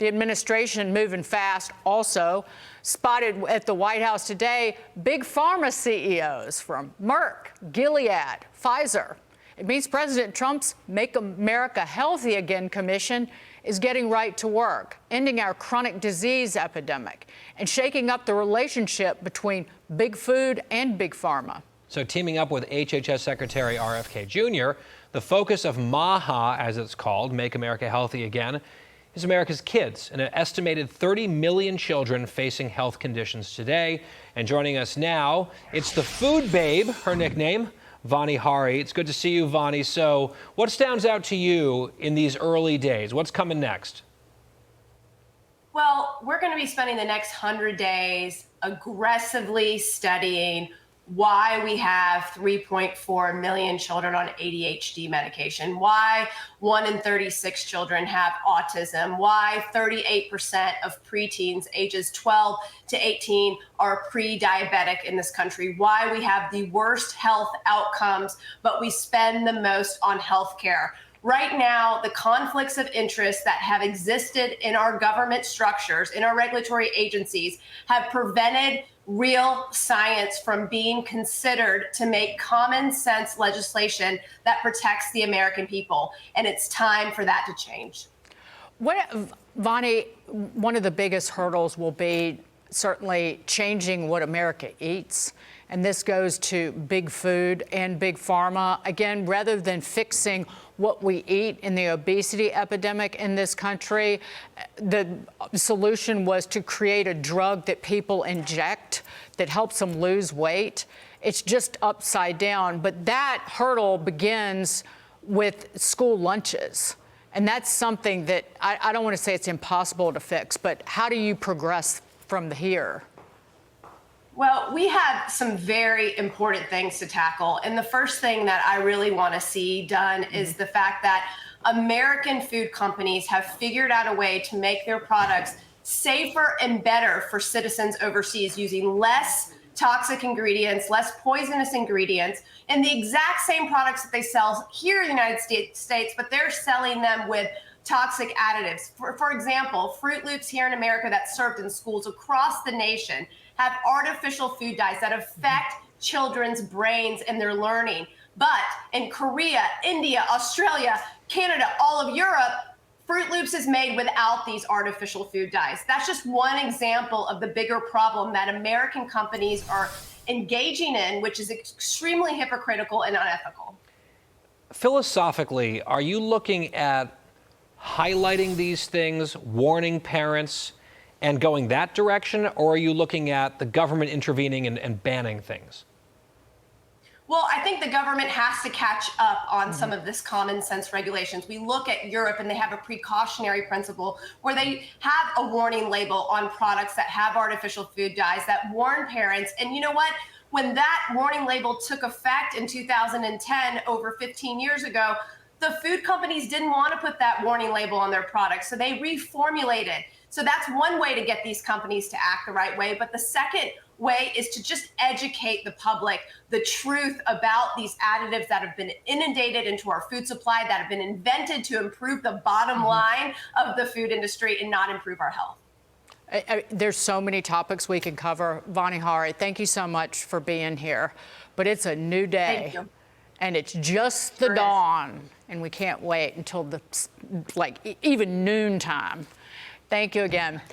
The administration moving fast. Also spotted at the White House today, big pharma CEOs from Merck, Gilead, Pfizer. It means President Trump's Make America Healthy Again commission is getting right to work, ending our chronic disease epidemic and shaking up the relationship between big food and big pharma. So teaming up with HHS Secretary RFK Jr., the focus of MAHA, as it's called, Make America Healthy Again, is America's kids and an estimated 30 million children facing health conditions today. And joining us now, it's the food babe, her nickname, Vani Hari. It's good to see you, Vani. So what stands out to you in these early days? What's coming next? Well, we're going to be spending the next 100 days aggressively studying why we have 3.4 million children on ADHD medication, why 1 in 36 children have autism, why 38% of preteens ages 12 to 18 are pre-diabetic in this country, why we have the worst health outcomes, but we spend the most on healthcare. Right now, the conflicts of interest that have existed in our government structures, in our regulatory agencies, have prevented real science from being considered to make common sense legislation that protects the American people. And it's time for that to change. Vani, one of the biggest hurdles will be certainly changing what America eats. And this goes to big food and big pharma. Again, rather than fixing what we eat in the obesity epidemic in this country, the solution was to create a drug that people inject that helps them lose weight. It's just upside down. But that hurdle begins with school lunches. And that's something that I don't want to say it's impossible to fix, but how do you progress from here? Well, we have some very important things to tackle. And the first thing that I really want to see done is the fact that American food companies have figured out a way to make their products safer and better for citizens overseas using less toxic ingredients, less poisonous ingredients, and the exact same products that they sell here in the United States, but they're selling them with toxic additives. For example, Fruit Loops here in America that's served in schools across the nation have artificial food dyes that affect children's brains and their learning. But in Korea, India, Australia, Canada, all of Europe, Fruit Loops is made without these artificial food dyes. That's just one example of the bigger problem that American companies are engaging in, which is extremely hypocritical and unethical. Philosophically, are you looking at highlighting these things, warning parents, and going that direction, or are you looking at the government intervening and banning things? Well, I think the government has to catch up on some of this common sense regulations. We look at Europe and they have a precautionary principle where they have a warning label on products that have artificial food dyes that warn parents. And you know what? When that warning label took effect in 2010, over 15 years ago, the food companies didn't want to put that warning label on their products, so they reformulated. So that's one way to get these companies to act the right way. But the second way is to just educate the public the truth about these additives that have been inundated into our food supply, that have been invented to improve the bottom line of the food industry and not improve our health. There's so many topics we can cover. Vani Hari, thank you so much for being here. But it's a new day. Thank you. And it's just the dawn, and we can't wait until even noontime. Thank you again.